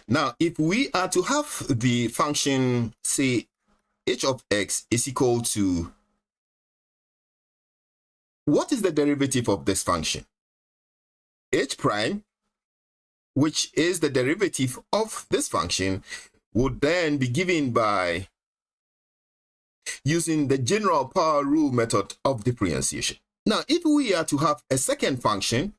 Now, if we are to have the function, say, h of x is equal to, what is the derivative of this function? H prime, which is the derivative of this function, would then be given by using the general power rule method of differentiation. Now, if we are to have a second function,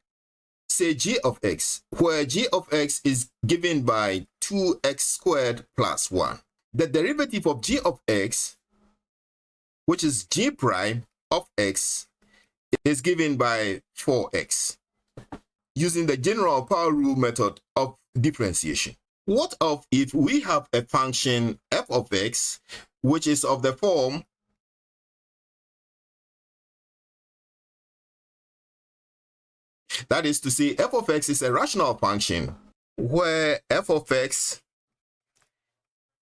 say g of x, where g of x is given by 2x squared plus 1, the derivative of g of x, which is g prime of x, is given by 4x, using the general power rule method of differentiation. What of if we have a function f of x, which is of the form that is to say f of x is a rational function where f of x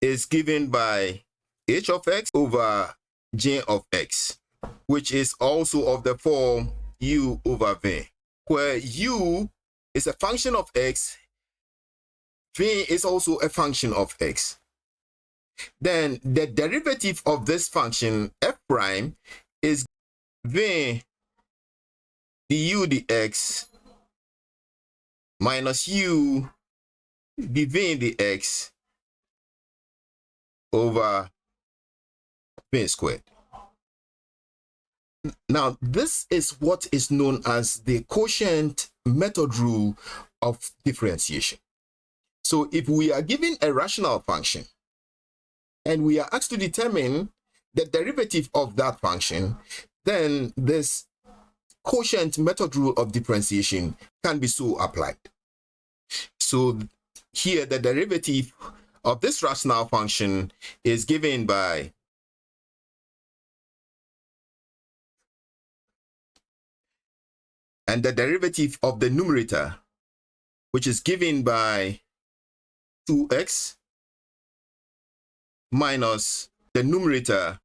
is given by h of x over g of x, which is also of the form u over v, where u is a function of x, v is also a function of x. Then the derivative of this function f prime is v du dx minus u dv dx over v squared. Now, this is what is known as the quotient method rule of differentiation. So if we are given a rational function and we are asked to determine the derivative of that function, then this quotient method rule of differentiation can be so applied. So here the derivative of this rational function is given by and the derivative of the numerator, which is given by 2x minus the numerator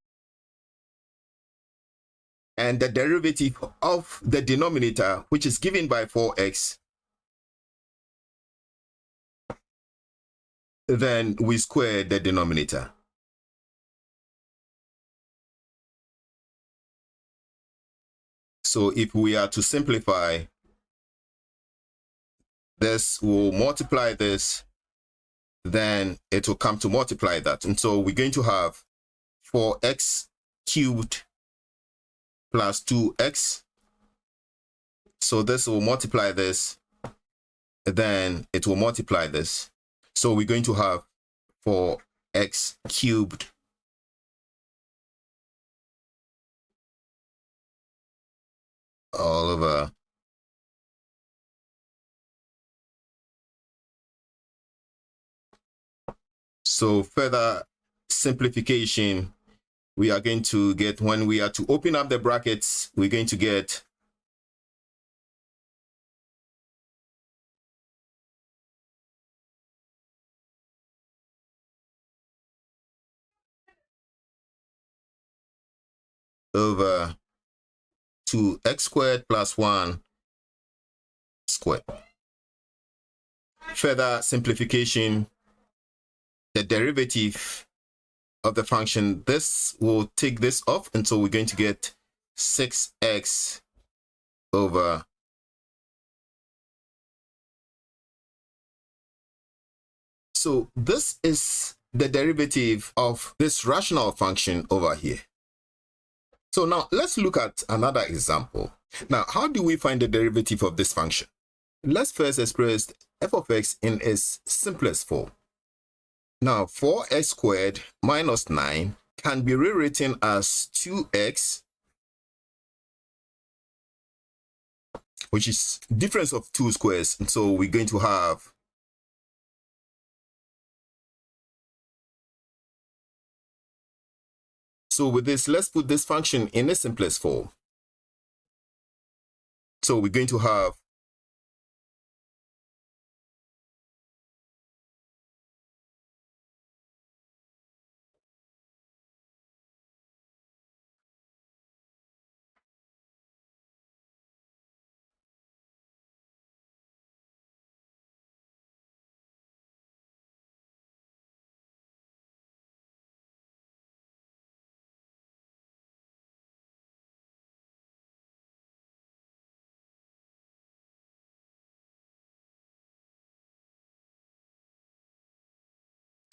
and the derivative of the denominator, which is given by 4x, then we square the denominator. So if we are to simplify, this will multiply this, then it will come to multiply that. And so we're going to have 4x cubed plus 2x. So this will multiply this, then it will multiply this. So we're going to have 4x cubed all over so further simplification, we are going to get, when we are to open up the brackets, we're going to get over 2x squared plus 1 squared. Further simplification, the derivative of the function, this will take this off, and so we're going to get 6x over so this is the derivative of this rational function over here. So now let's look at another example. Now, how do we find the derivative of this function? Let's first express f of x in its simplest form. Now, 4x squared minus 9 can be rewritten as 2x, which is difference of 2 squares. And so we're going to have so with this, let's put this function in the simplest form. So we're going to have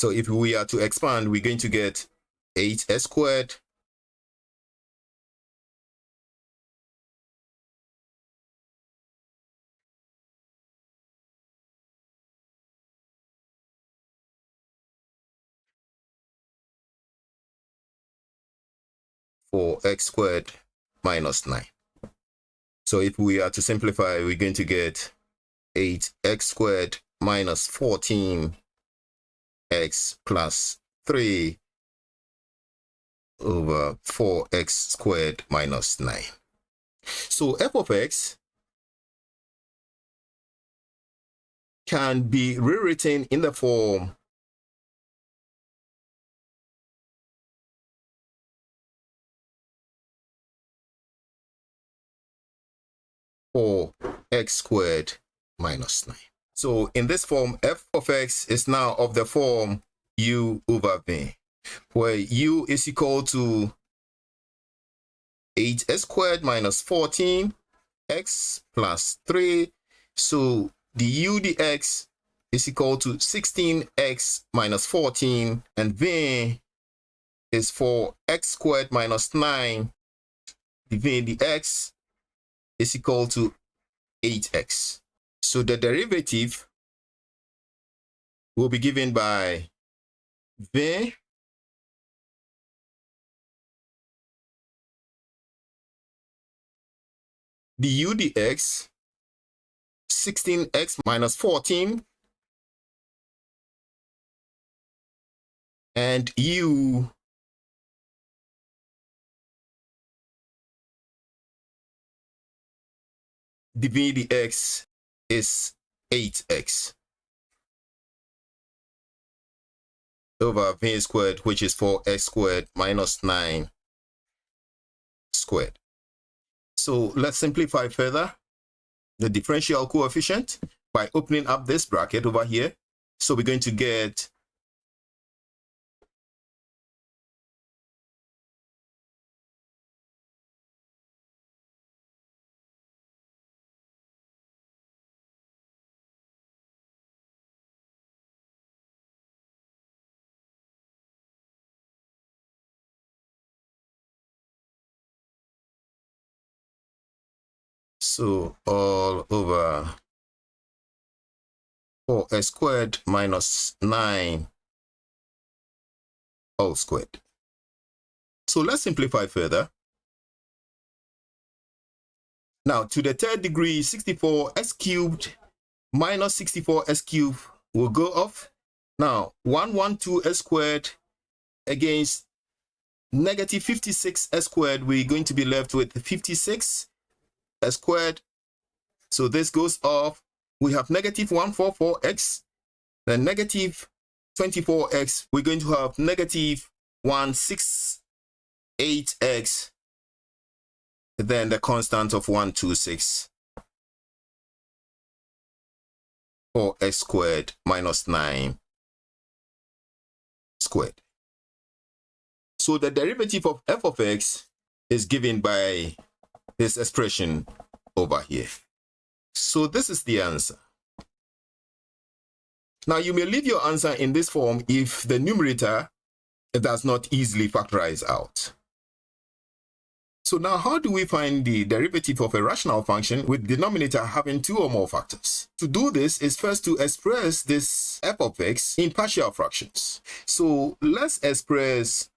So if we are to expand, we're going to get 8x squared for x squared minus 9. So if we are to simplify, we're going to get 8x squared minus 14x plus 3 over 4x squared minus 9. So f of x can be rewritten in the form for x squared minus 9. So in this form, f of x is now of the form u over v, where u is equal to 8x squared minus 14x plus 3. So the u dx is equal to 16x minus 14, and v is for x squared minus 9. The v dx is equal to 8x. So the derivative will be given by v the u dx 16x minus 14 and u the v dx is 8x over v squared, which is 4x squared minus 9 squared. So let's simplify further the differential coefficient by opening up this bracket over here. So we're going to get so all over 4x squared minus 9 all squared. So let's simplify further. Now to the third degree, 64x cubed minus 64s cubed will go off. Now 112s squared against negative 56s squared, we're going to be left with 56s squared. So this goes off. We have negative 144x, then negative 24x. We're going to have negative 168x, then the constant of 126 for x squared minus 9 squared. So the derivative of f of x is given by this expression over here. So this is the answer. Now you may leave your answer in this form if the numerator does not easily factorize out. So now how do we find the derivative of a rational function with denominator having 2 or more factors? To do this is first to express this f of x in partial fractions. So let's express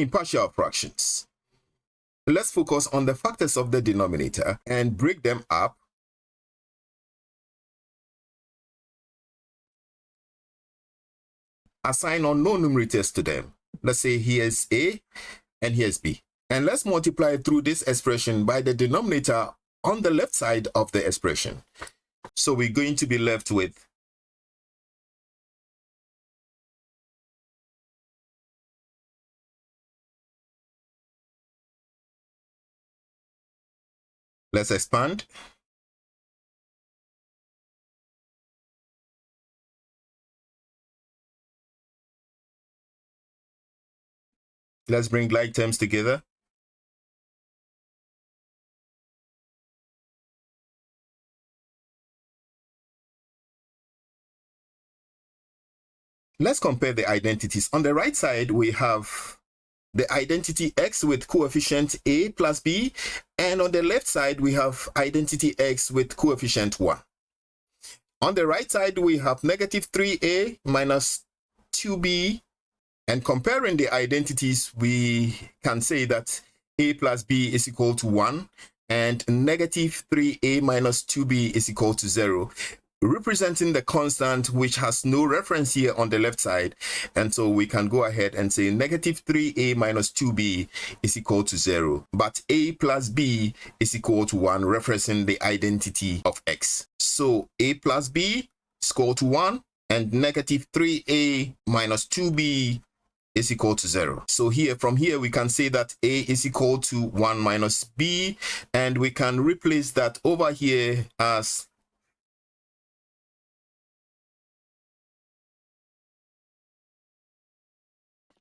in partial fractions. Let's focus on the factors of the denominator and break them up. Assign unknown numerators to them. Let's say here's a and here's b. And let's multiply through this expression by the denominator on the left side of the expression. So we're going to be left with let's expand. Let's bring like terms together. Let's compare the identities. On the right side, we have the identity x with coefficient a plus b, and on the left side, we have identity x with coefficient 1. On the right side, we have negative 3a minus 2b, and comparing the identities, we can say that a plus b is equal to 1, and negative 3a minus 2b is equal to 0, representing the constant which has no reference here on the left side. And so we can go ahead and say negative 3a minus 2b is equal to 0, but a plus b is equal to 1, referencing the identity of x. So a plus b is equal to 1, and negative 3a minus 2b is equal to 0. So here, from here, we can say that a is equal to 1 minus b, and we can replace that over here as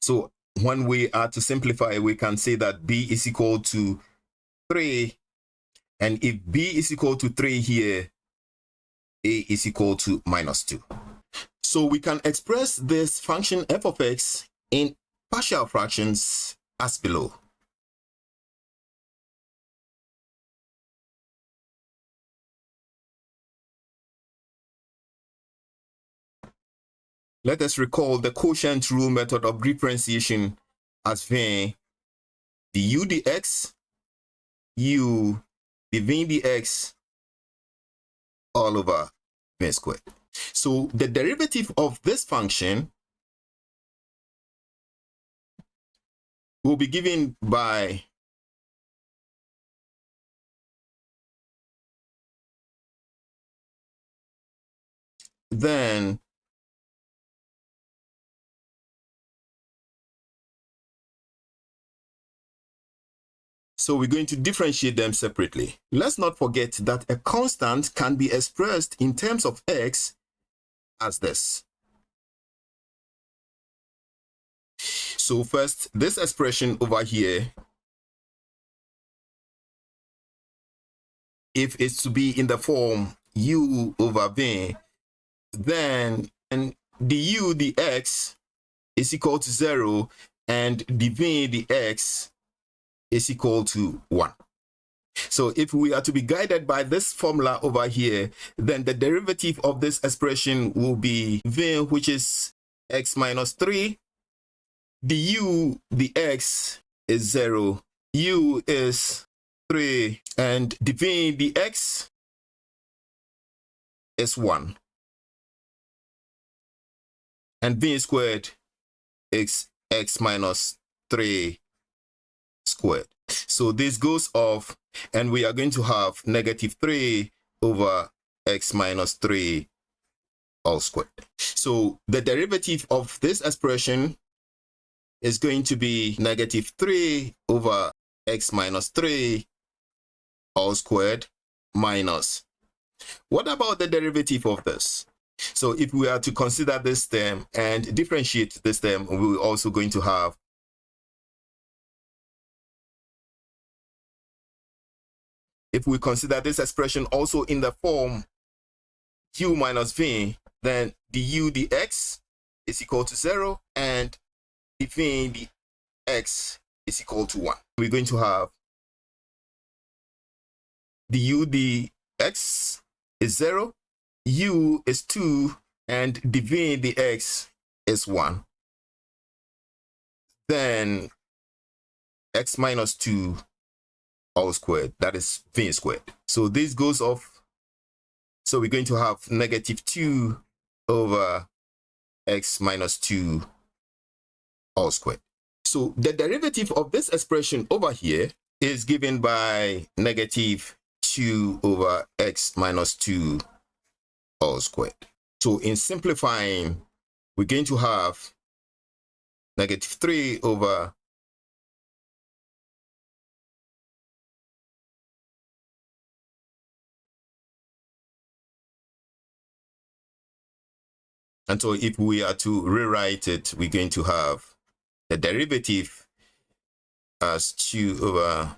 so when we are to simplify, we can say that b is equal to 3, and if b is equal to 3 here, a is equal to minus 2. So we can express this function f of x in partial fractions as below. Let us recall the quotient rule method of differentiation as v du dx u dv dx all over v squared. So the derivative of this function will be given by then so we're going to differentiate them separately. Let's not forget that a constant can be expressed in terms of x as this. So first, this expression over here, if it's to be in the form u over v, then du dx is equal to 0, and dv dx is equal to 1. So if we are to be guided by this formula over here, then the derivative of this expression will be v, which is x minus 3. Du dx is 0, u is 3, and dv dx is 1. And v squared is x minus 3 squared. So this goes off, and we are going to have negative 3 over x minus 3 all squared. So the derivative of this expression is going to be negative 3 over x minus 3 all squared minus. What about the derivative of this? So if we are to consider this term and differentiate this term, we're also going to have if we consider this expression also in the form u minus v, then du dx is equal to 0, and dv dx is equal to 1. We're going to have du dx is 0, u is 2, and dv dx is 1. Then x minus 2 all squared, that is v squared. So this goes off. So we're going to have negative 2 over x minus 2 all squared. So the derivative of this expression over here is given by negative 2 over x minus 2 all squared. So in simplifying, we're going to have negative 3 over and so if we are to rewrite it, we're going to have the derivative as 2 over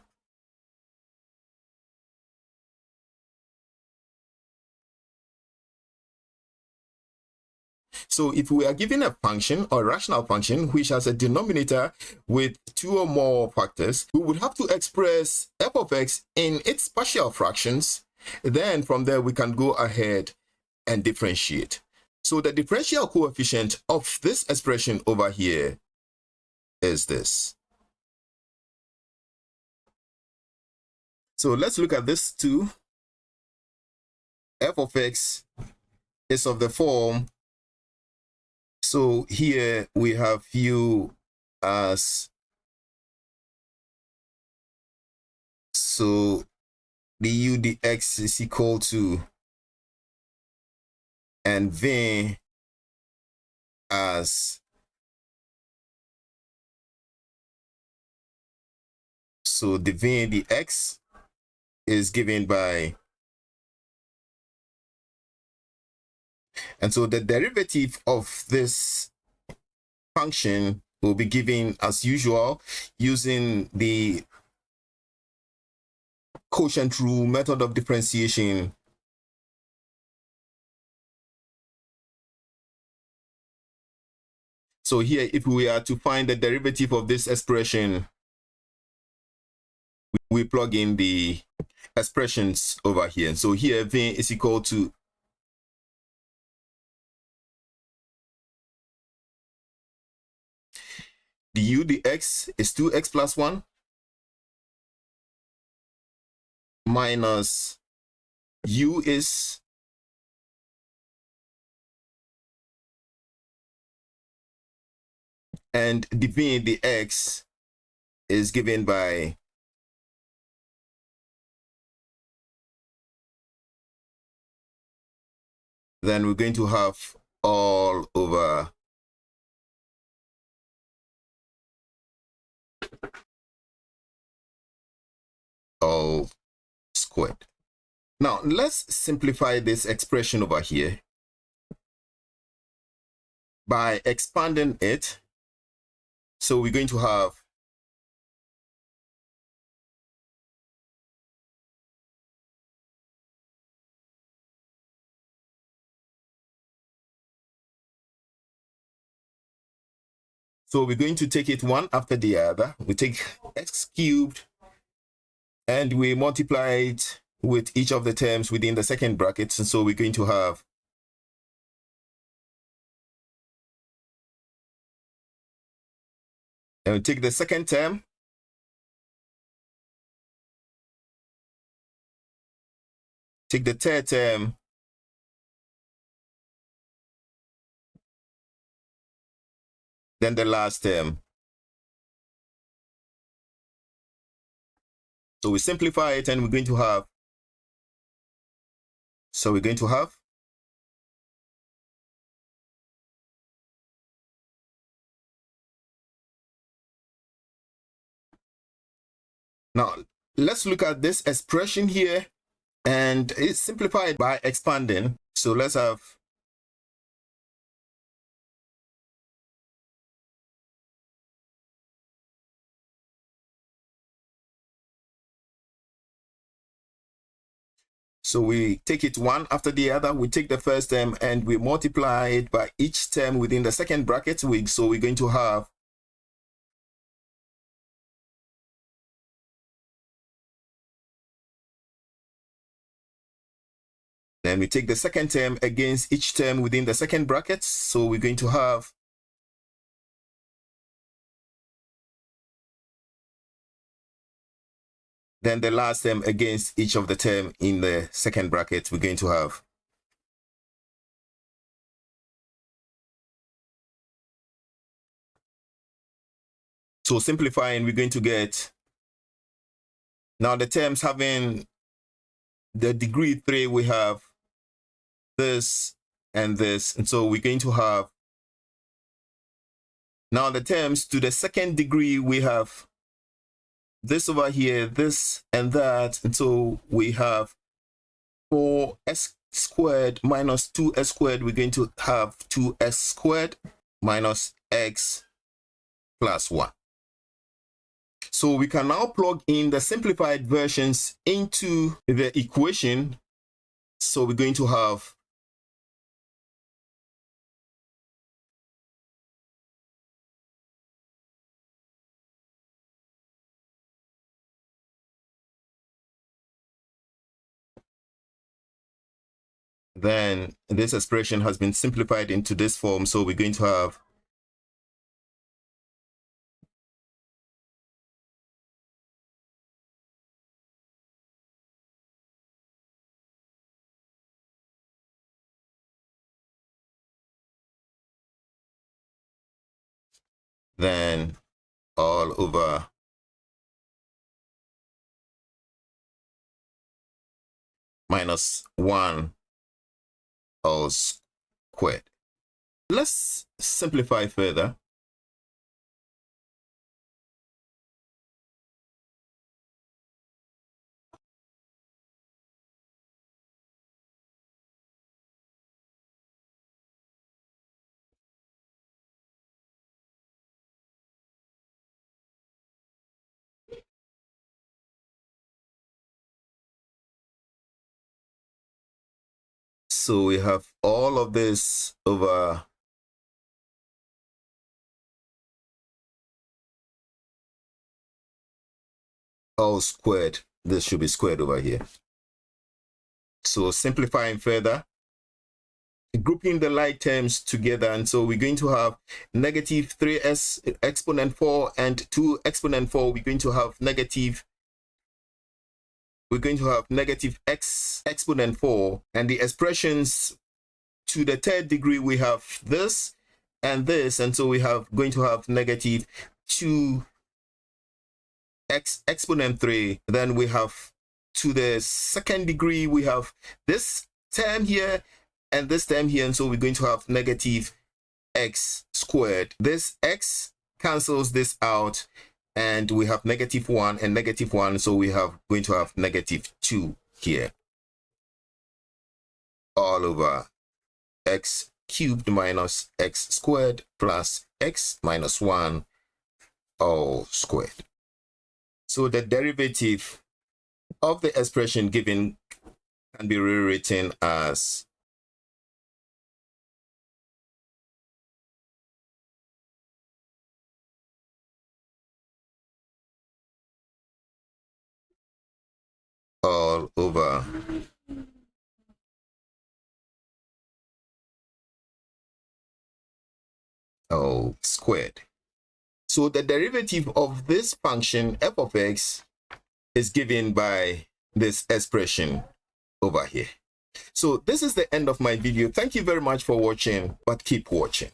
So if we are given a function or rational function which has a denominator with 2 or more factors, we would have to express f of x in its partial fractions. Then from there we can go ahead and differentiate. So the differential coefficient of this expression over here is this. So let's look at this too. F of x is of the form, so here we have u as, so du dx is equal to, and v as, so the v dx is given by, and so the derivative of this function will be given as usual using the quotient rule method of differentiation. So here, if we are to find the derivative of this expression, we plug in the expressions over here. So here v is equal to du dx is 2x plus 1 minus u is and dv dx is given by then we're going to have all over all squared. Now let's simplify this expression over here by expanding it. So we're going to have so we're going to take it one after the other. We take x cubed and we multiply it with each of the terms within the second bracket. And so we're going to have and we take the second term, take the third term, then the last term. So we simplify it and we're going to have, so we're going to have now let's look at this expression here, and it's simplified by expanding. So let's have so we take it one after the other. We take the first term and we multiply it by each term within the second bracket. So we're going to have then we take the second term against each term within the second bracket. So we're going to have then the last term against each of the term in the second bracket. We're going to have so simplifying, we're going to get now the terms having the degree 3, we have this and this, and so we're going to have now the terms to the second degree, we have this over here, this and that, and so we have 4x squared minus 2x squared. We're going to have 2x squared minus x plus 1. So we can now plug in the simplified versions into the equation. So we're going to have then this expression has been simplified into this form. So we're going to have then all over minus 1 all squared. Let's simplify further. So we have all of this over all squared. This should be squared over here. So simplifying further, grouping the like terms together, and so we're going to have negative 3s exponent 4 and 2 exponent 4. We're going to have negative x exponent 4, and the expressions to the third degree, we have this and this, and so we have going to have negative 2x exponent 3. Then we have to the second degree, we have this term here and this term here, and so we're going to have negative x squared. This x cancels this out, and we have negative 1 and negative 1, so we have going to have negative 2 here, all over x cubed minus x squared plus x minus 1 all squared. So the derivative of the expression given can be rewritten as all over all squared. So the derivative of this function f of x is given by this expression over here. So this is the end of my video. Thank you very much for watching, but keep watching.